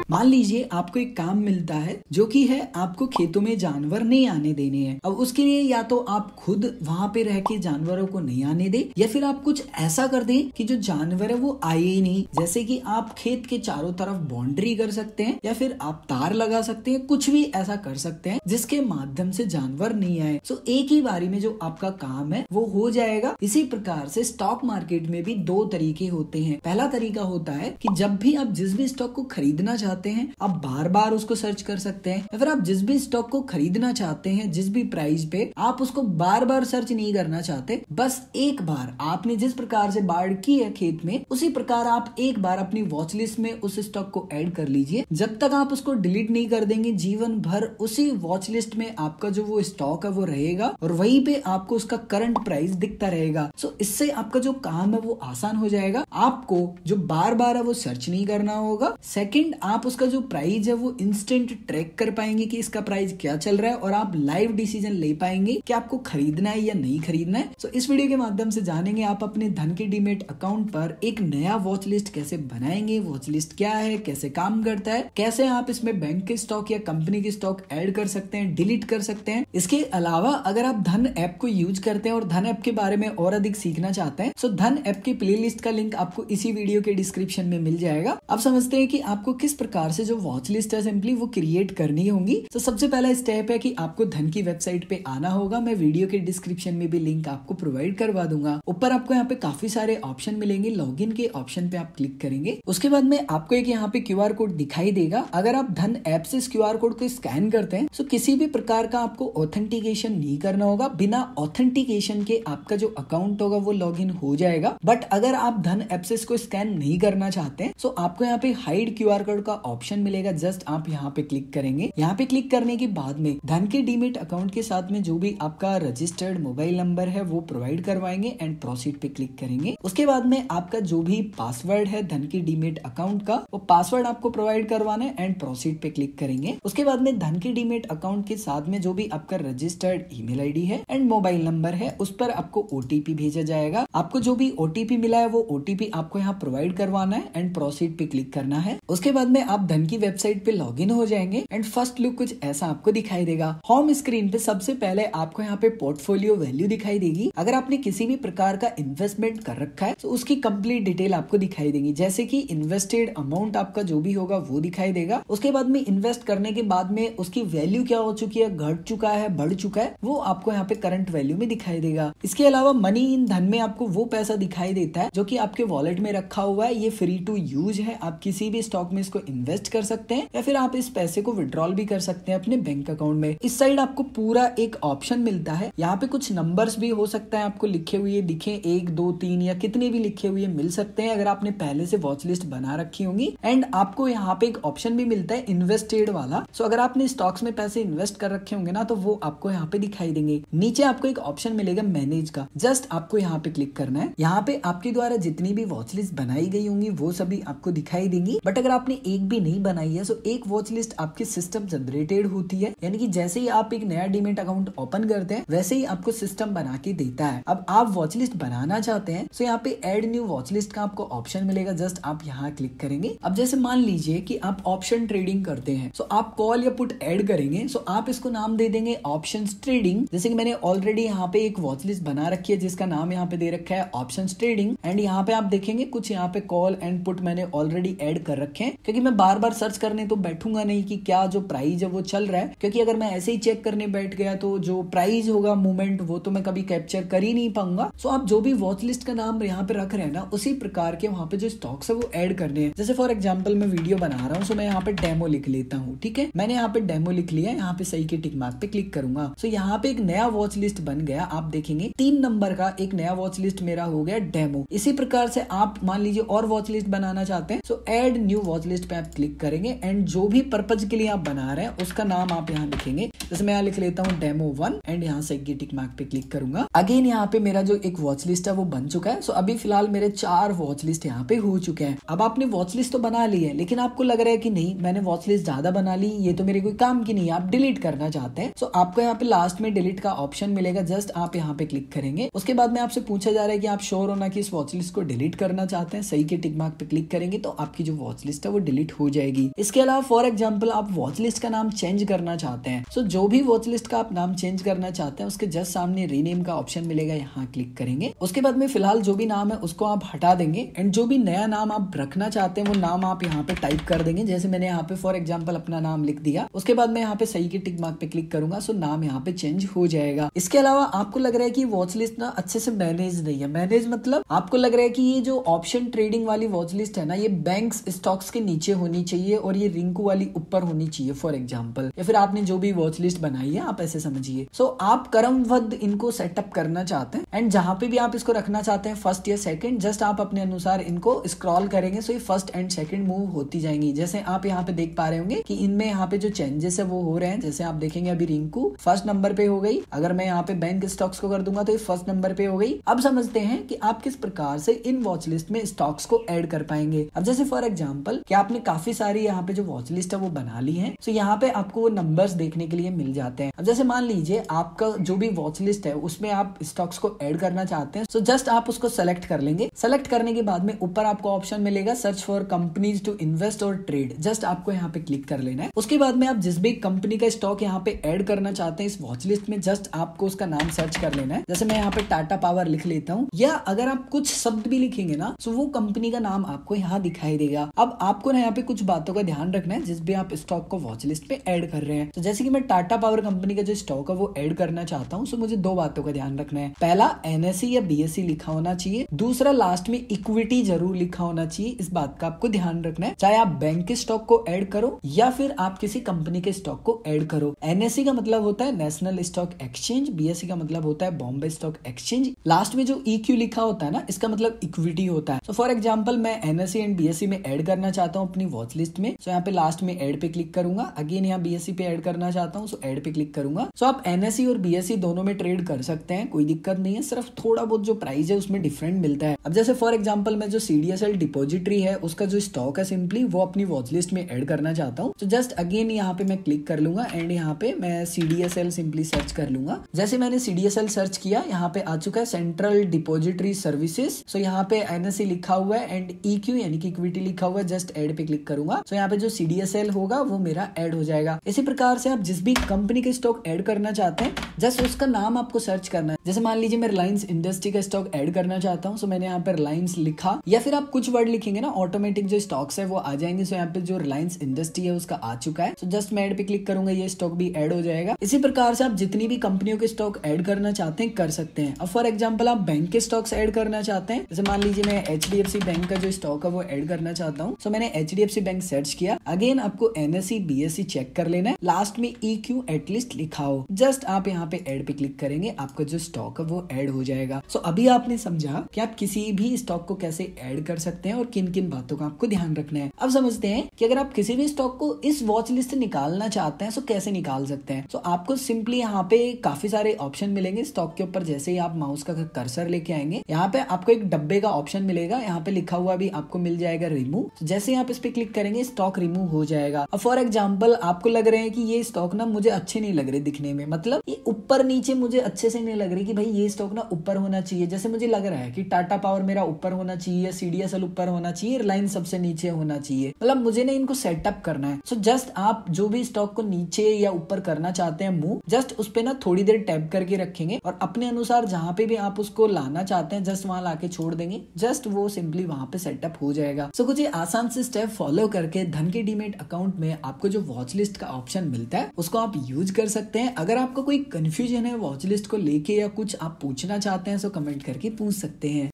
मान लीजिए आपको एक काम मिलता है जो कि है आपको खेतों में जानवर नहीं आने देने हैं। अब उसके लिए या तो आप खुद वहां पे रह के जानवरों को नहीं आने दे, या फिर आप कुछ ऐसा कर दें कि जो जानवर है वो आए ही नहीं। जैसे कि आप खेत के चारों तरफ बाउंड्री कर सकते हैं, या फिर आप तार लगा सकते हैं, कुछ भी ऐसा कर सकते हैं जिसके माध्यम से जानवर नहीं आए। सो एक ही बारी में जो आपका काम है वो हो जाएगा। इसी प्रकार से स्टॉक मार्केट में भी दो तरीके होते हैं। पहला तरीका होता है कि जब भी आप जिस भी स्टॉक को खरीदना चाहते हैं आप बार बार उसको सर्च कर सकते हैं, या फिर आप जिस भी स्टॉक को खरीदना चाहते हैं जिस भी प्राइस पे आप उसको बार बार सर्च नहीं करना चाहते, बस एक बार आपने जिस प्रकार से बाढ़ की है खेत में उसी प्रकार आप एक बार अपनी वॉच लिस्ट में उस स्टॉक को ऐड कर लीजिए। जब तक आप उसको डिलीट नहीं कर देंगे जीवन भर उसी वॉच लिस्ट में आपका जो वो स्टॉक है वो रहेगा और वहीं पे आपको उसका करंट प्राइस दिखता रहेगा। सो इससे आपका जो काम है वो आसान हो जाएगा। आपको जो बार बार है वो सर्च नहीं करना होगा। सेकंड, आप उसका जो प्राइस है वो इंस्टेंट ट्रैक कर पाएंगे कि इसका प्राइस क्या चल रहा है, और आप लाइव डिसीजन ले पाएंगे कि आपको खरीदना है या नहीं खरीदना है। सो इस वीडियो के माध्यम से जानेंगे आप अपने धन के डीमेट अकाउंट पर एक नया वॉच लिस्ट कैसे बनाएंगे, वॉच लिस्ट क्या है, कैसे काम करता है, कैसे आप इसमें बैंक के स्टॉक या कंपनी के स्टॉक ऐड कर सकते हैं, डिलीट कर सकते हैं। इसके अलावा अगर आप धन ऐप को यूज करते हैं और धन ऐप के बारे में और अधिक सीखना चाहते हैं, सो धन ऐप की प्लेलिस्ट का लिंक आपको इसी वीडियो के डिस्क्रिप्शन में मिल जाएगा। अब समझते हैं कि आपको किस प्रकार से जो वॉच लिस्ट है सिंपली वो क्रिएट करनी होगी। तो सबसे पहला स्टेप है कि आपको धन की वेबसाइट पे आना होगा। मैं वीडियो के डिस्क्रिप्शन में भी लिंक आपको प्रोवाइड करवा दूंगा। ऊपर आपको यहाँ पे काफी सारे ऑप्शन मिलेंगे। लॉगिन के ऑप्शन पे आप क्लिक करेंगे, उसके बाद में आपको एक यहाँ पे क्यूआर कोड दिखाई देगा। अगर आप धन ऐप से इस क्यूआर कोड को स्कैन करते हैं तो किसी भी प्रकार का आपको ऑथेंटिकेशन नहीं करना होगा। बिना ऑथेंटिकेशन के आपका जो अकाउंट होगा वो लॉगिन हो जाएगा। बट अगर आप धन ऐप से इसको स्कैन नहीं करना चाहते हैं तो आपको यहाँ पे हाइड क्यूआर कोड का ऑप्शन मिलेगा। जस्ट आप यहाँ पे क्लिक करेंगे। यहाँ पे क्लिक करने के बाद में धन के डीमेट अकाउंट के साथ में जो भी आपका रजिस्टर्ड मोबाइल नंबर है वो प्रोवाइड करवाएंगे एंड प्रोसीड पे क्लिक करेंगे। उसके बाद में आपका जो भी पासवर्ड है धन के डीमेट अकाउंट का वो पासवर्ड आपको प्रोवाइड करवाना है एंड प्रोसीड पे क्लिक करेंगे। उसके बाद में धन के डीमेट अकाउंट के साथ में जो भी आपका रजिस्टर्ड ईमेल आईडी है एंड मोबाइल नंबर है उस पर आपको ओटीपी भेजा जाएगा। आपको जो भी ओटीपी मिला है वो ओटीपी आपको यहाँ प्रोवाइड करवाना है एंड प्रोसीड पे क्लिक करना है। उसके बाद में आप धन की वेबसाइट पे लॉगिन हो जाएंगे एंड फर्स्ट लुक कुछ ऐसा आपको दिखाई देगा। होम स्क्रीन पे सबसे पहले आपको यहाँ पे पोर्टफोलियो वैल्यू दिखाई देगी। अगर आपने किसी भी प्रकार का इन्वेस्टमेंट कर रखा है तो उसकी कंप्लीट डिटेल आपको दिखाई देगी, जैसे कि इन्वेस्टेड अमाउंट आपका जो भी होगा वो दिखाई देगा। उसके बाद में इन्वेस्ट करने के बाद में उसकी वैल्यू क्या हो चुकी है, घट चुका है, बढ़ चुका है, वो आपको यहाँ पे करंट वैल्यू में दिखाई देगा। इसके अलावा मनी इन धन में आपको वो पैसा दिखाई देता है जो कि आपके वॉलेट में रखा हुआ है। ये फ्री टू यूज है। आप किसी भी स्टॉक में इसको इन्वेस्ट कर सकते हैं या फिर आप इस पैसे को विड्रॉल भी कर सकते हैं अपने बैंक अकाउंट में। इस साइड आपको पूरा एक ऑप्शन मिलता है। यहाँ पे कुछ नंबर्स भी हो सकता है आपको लिखे हुए दिखे, 1 2 3 या कितने भी लिखे हुए मिल सकते हैं अगर आपने पहले से वॉच लिस्ट बना रखी होंगी। एंड आपको यहाँ पे एक ऑप्शन भी मिलता है इन्वेस्टेड वाला। सो अगर आपने स्टॉक्स में पैसे इन्वेस्ट कर रखे होंगे ना तो वो आपको यहाँ पे दिखाई देंगे। नीचे आपको एक ऑप्शन मिलेगा मैनेज का, जस्ट आपको यहाँ पे क्लिक करना है। यहाँ पे आपके द्वारा जितनी भी वॉच लिस्ट बनाई गई होंगी वो सभी आपको दिखाई देंगी। बट अगर आपने एक भी नहीं बनाई है तो एक वॉच लिस्ट आपके सिस्टम जनरेटेड होती है, यानी कि जैसे ही आप एक नया डीमेट अकाउंट ओपन करते हैं वैसे ही आपको सिस्टम बना के देता है। अब आप वॉच लिस्ट बनाना चाहते हैं तो यहाँ पे एड न्यू वॉच लिस्ट का आपको ऑप्शन मिलेगा। जस्ट आप यहाँ क्लिक करेंगे। अब जैसे मान लीजिए कि आप ऑप्शन ट्रेडिंग करते हैं तो आप कॉल या पुट ऐड करेंगे, तो आप इसको नाम दे देंगे ऑप्शंस ट्रेडिंग। जैसे कि मैंने ऑलरेडी यहाँ पे एक वॉच लिस्ट बना रखी है जिसका नाम यहाँ पे दे रखा है ऑप्शंस ट्रेडिंग। एंड यहाँ पे आप देखेंगे कुछ यहाँ पे कॉल एंड पुट मैंने ऑलरेडी ऐड कर रखे हैं, क्योंकि मैं बार बार सर्च करने तो बैठूंगा नहीं कि क्या जो प्राइस है वो चल रहा है, क्योंकि अगर मैं ऐसे ही चेक करने बैठ गया तो जो प्राइस होगा मूवमेंट वो तो मैं कभी कैप्चर कर ही नहीं पाऊंगा। सो आप जो भी वॉच लिस्ट का नाम यहाँ पे रख रहे हैं ना उसी प्रकार के वहाँ पे जो स्टॉक्स है वो ऐड करने हैं। जैसे फॉर एग्जाम्पल मैं वीडियो बना रहा हूँ सो मैं यहाँ पे डेमो लिख लेता हूँ। ठीक है, मैंने यहाँ पे डेमो लिख लिया। यहाँ पे सही के टिक मार्क पे क्लिक करूंगा। सो यहाँ पे एक नया वॉच लिस्ट बन गया। आप देखेंगे 3 नंबर का एक नया वॉच लिस्ट मेरा हो गया डेमो। इसी प्रकार से आप मान लीजिए और वॉच लिस्ट बनाना चाहते हैं सो ऐड न्यू वॉच लिस्ट पे आप क्लिक करेंगे एंड जो भी पर्पज के लिए आप बना रहे हैं उसका नाम आप यहाँ लिखेंगे जैसे मैं यहाँ लिख लेता हूँ डेमो 1 एंड यहाँ से टिक मार्क पे क्लिक करूंगा। अगेन यहाँ पे मेरा जो एक वॉच लिस्ट है वो बन चुका है। सो अभी फिलहाल मेरे 4 वॉच लिस्ट यहाँ पे हो चुके हैं। अब आपने वॉच लिस्ट तो बना ली है, लेकिन आपको लग रहा है कि नहीं मैंने वॉच लिस्ट ज्यादा बना ली, ये तो मेरे कोई काम की नहीं है, आप डिलीट करना चाहते हैं। सो आपको यहाँ पे लास्ट में डिलीट का ऑप्शन मिलेगा, जस्ट आप यहाँ पे क्लिक करेंगे। उसके बाद में आपसे पूछा जा रहा है कि आप श्योर होना कि इस वॉच लिस्ट को डिलीट करना चाहते हैं, सही के टिक मार्क पे क्लिक करेंगे तो आपकी जो वॉच लिस्ट है वो डिलीट हो जाएगी। इसके अलावा फॉर एग्जाम्पल आप वॉच लिस्ट का नाम चेंज करना चाहते हैं, सो जो भी वॉच लिस्ट का आप नाम चेंज करना चाहते हैं उसके जस्ट सामने रीनेम का ऑप्शन मिलेगा, यहाँ क्लिक करेंगे। उसके बाद में फिलहाल जो भी नाम है उसको आप हटा देंगे एंड जो भी नया नाम आप रखना चाहते हैं वो नाम आप यहाँ पे टाइप कर देंगे। जैसे मैंने यहाँ पे फॉर एग्जाम्पल अपना नाम लिख दिया, उसके बाद मैं यहाँ पे सही के टिक मार्क पे क्लिक करूंगा, सो नाम यहाँ पे चेंज हो जाएगा। इसके अलावा आपको लग रहा है कि वॉच लिस्ट ना अच्छे से मैनेज नहीं है, मैनेज मतलब आपको लग रहा है कि ये जो ऑप्शन ट्रेडिंग वाली वॉच लिस्ट है ना, ये बैंक्स स्टॉक्स के नीचे होनी चाहिए और ये रिंकू वाली ऊपर होनी चाहिए फॉर एग्जाम्पल, या फिर आपने जो भी वॉच लिस्ट बनाई है आप ऐसे समझिए। सो आप क्रमबद्ध इनको सेटअप करना चाहते हैं एंड जहां पे भी आप इसको रखना चाहते हैं फर्स्ट या सेकंड, जस्ट आप अपने अनुसार इनको स्क्रॉल करेंगे, सो ये फर्स्ट एंड सेकंड मूव होती जाएंगी। जैसे आप यहाँ पे देख पा रहे होंगे कि इनमें यहाँ पे जो चेंजेस है वो हो रहे हैं। जैसे आप देखेंगे अभी रिंकू फर्स्ट नंबर पे हो गई, अगर मैं यहाँ पे बैंक स्टॉक्स को कर दूंगा तो ये फर्स्ट नंबर पे हो गई। अब समझते हैं कि आप किस प्रकार से इन वॉच लिस्ट में स्टॉक्स को ऐड कर पाएंगे। अब जैसे फॉर एग्जाम्पल कि आपने काफी सारी यहाँ पे जो वॉच लिस्ट है वो बना ली है, तो यहाँ पे आपको वो नंबर्स देखने के लिए मिल जाते हैं। अब जैसे मान लीजिए आपका जो भी वॉच लिस्ट है उसमें आप स्टॉक्स को ऐड करना चाहते हैं, तो जस्ट आप उसको सेलेक्ट कर लेंगे। सेलेक्ट करने के बाद में ऊपर आपको ऑप्शन मिलेगा search for companies to invest और ट्रेड, जस्ट आपको यहाँ पे क्लिक कर लेना है। उसके बाद में आप जिस भी कंपनी का स्टॉक यहाँ पे ऐड करना चाहते हैं इस वॉच लिस्ट में, जस्ट आपको उसका नाम सर्च कर लेना है। जैसे मैं यहाँ पे टाटा पावर लिख लेता हूँ, या अगर आप कुछ शब्द भी लिखेंगे ना तो वो कंपनी का नाम आपको यहाँ दिखाई देगा। अब आपको ना यहाँ पे कुछ बातों का ध्यान रखना है जिस भी आप स्टॉक को वॉच लिस्ट पे ऐड कर रहे हैं। तो जैसे कि मैं टाटा पावर कंपनी का जो स्टॉक है वो ऐड करना चाहता हूँ, तो मुझे 2 बातों का ध्यान रखना है। पहला एनएसई या बीएसई लिखा होना चाहिए, दूसरा लास्ट में इक्विटी जरूर लिखा होना चाहिए। इस बात का आपको ध्यान रखना है, चाहे आप बैंक के स्टॉक को ऐड करो या फिर आप किसी कंपनी के स्टॉक को ऐड करो। एनएसई का मतलब होता है नेशनल स्टॉक एक्सचेंज, बीएसई का मतलब होता है बॉम्बे स्टॉक एक्सचेंज। लास्ट में जो ईक्यू लिखा होता है ना, इसका मतलब इक्विटी होता है। तो फॉर एग्जांपल मैं एनएसई एंड बीएसई में ऐड करना चाहता हूँ अपनी वॉच लिस्ट में, तो यहाँ पे लास्ट में ऐड पे क्लिक करूंगा। अगेन यहाँ बीएसई पे ऐड करना चाहता हूँ, सो ऐड पे क्लिक करूंगा। सो आप एनएसई और बीएसई दोनों में ट्रेड कर सकते हैं, कोई दिक्कत नहीं है, सिर्फ थोड़ा बहुत जो प्राइस है उसमें डिफरेंट मिलता है। अब जैसे फॉर एग्जांपल मैं जो सीडीएसएल डिपॉजिटरी है उसका जो स्टॉक है सिंपली वो अपनी वॉच लिस्ट में ऐड करना चाहता हूँ, तो जस्ट अगेन यहाँ पे मैं क्लिक कर लूंगा एंड यहाँ पे मैं सीडीएसएल सिंपली सर्च कर लूंगा। जैसे मैंने सीडीएसएल सर्च किया, यहाँ पे आ चुका है सेंट्रल डिपॉजिटरी सर्विसेज। सो यहाँ पे एनएसई लिखा हुआ है एंड ईक्यू यानी कि इक्विटी लिखा हुआ है, जस्ट ऐड पे क्लिक करूंगा। सो यहाँ पे जो सीडीएसएल होगा वो मेरा ऐड हो जाएगा। इसी प्रकार से आप जिस भी कंपनी के स्टॉक ऐड करना चाहते हैं जस्ट उसका नाम आपको सर्च करना है। जैसे मान लीजिए मैं रिलायंस इंडस्ट्री का स्टॉक ऐड करना चाहता हूँ, सो मैंने यहाँ पे रिलायंस लिखा, या फिर आप कुछ वर्ड लिखेंगे ना ऑटोमेटिक जो स्टॉक्स है वो आ जाएंगे। सो यहाँ पे जो रिलायंस इंडस्ट्री है उसका आ चुका है, सो जस्ट मैं ऐड पे क्लिक करूंगा, ये स्टॉक भी ऐड हो जाएगा। इसी प्रकार से आप जितनी भी कंपनियों के स्टॉक ऐड करना चाहते हैं कर सकते हैं। अब फॉर एग्जांपल आप बैंक के स्टॉक्स ऐड करना चाहते हैं, जैसे मान लीजिए मैं एचडीएफसी बैंक का जो स्टॉक है वो ऐड करना चाहता हूँ, सो मैंने एचडीएफसी बैंक सर्च किया। अगेन आपको एनएसई बीएसई चेक कर लेना है, लास्ट में ईक्यू एटलीस्ट लिखा हो, जस्ट आप यहाँ पे ऐड पे क्लिक करेंगे, आपका जो स्टॉक है वो ऐड हो जाएगा। सो अभी आपने समझा कि आप किसी भी स्टॉक को कैसे ऐड कर सकते हैं और किन किन बातों का आपको ध्यान रखना है। अब समझते हैं कि अगर आप किसी भी स्टॉक को इस वॉच लिस्ट से निकालना चाहते हैं तो कैसे निकाल सकते हैं। तो आपको सिंपली यहाँ पे काफी सारे ऑप्शन मिलेंगे स्टॉक के ऊपर। जैसे ही आप माउस का कर्सर लेके आएंगे, यहाँ पे आपको एक डब्बे का ऑप्शन मिलेगा, यहाँ पे लिखा हुआ भी आपको मिल जाएगा रिमूव। जैसे आप इस पे क्लिक करेंगे स्टॉक रिमूव हो जाएगा। अब फॉर एग्जाम्पल आपको लग रहे हैं कि ये स्टॉक ना मुझे अच्छे नहीं लग रहे दिखने में, मतलब ये ऊपर नीचे मुझे अच्छे से नहीं लग रही कि भाई ये स्टॉक ना ऊपर होना चाहिए। जैसे मुझे लग रहा है कि टाटा पावर मेरा ऊपर होना चाहिए, सीडीएसएल ऊपर होना चाहिए, रिलायंस सबसे नीचे होना चाहिए, मतलब मुझे ना इनको सेटअप करना है। सो जस्ट आप जो भी स्टॉक को नीचे या ऊपर करना चाहते हैं मूव, जस्ट उस पे ना थोड़ी देर टैप करके रखेंगे और अपने अनुसार जहां पे भी आप उसको लाना चाहते हैं जस्ट वहां लाके छोड़ देंगे, जस्ट वो सिंपली वहां पे सेटअप हो जाएगा। सो कुछ आसान से स्टेप फॉलो करके धन के डीमेट अकाउंट में आपको जो वॉच लिस्ट का ऑप्शन मिलता है उसको आप यूज कर सकते हैं। अगर आपको कोई कंफ्यूजन है वॉच लिस्ट को लेके या कुछ आप पूछना चाहते हैं तो कमेंट करके पूछ सकते हैं।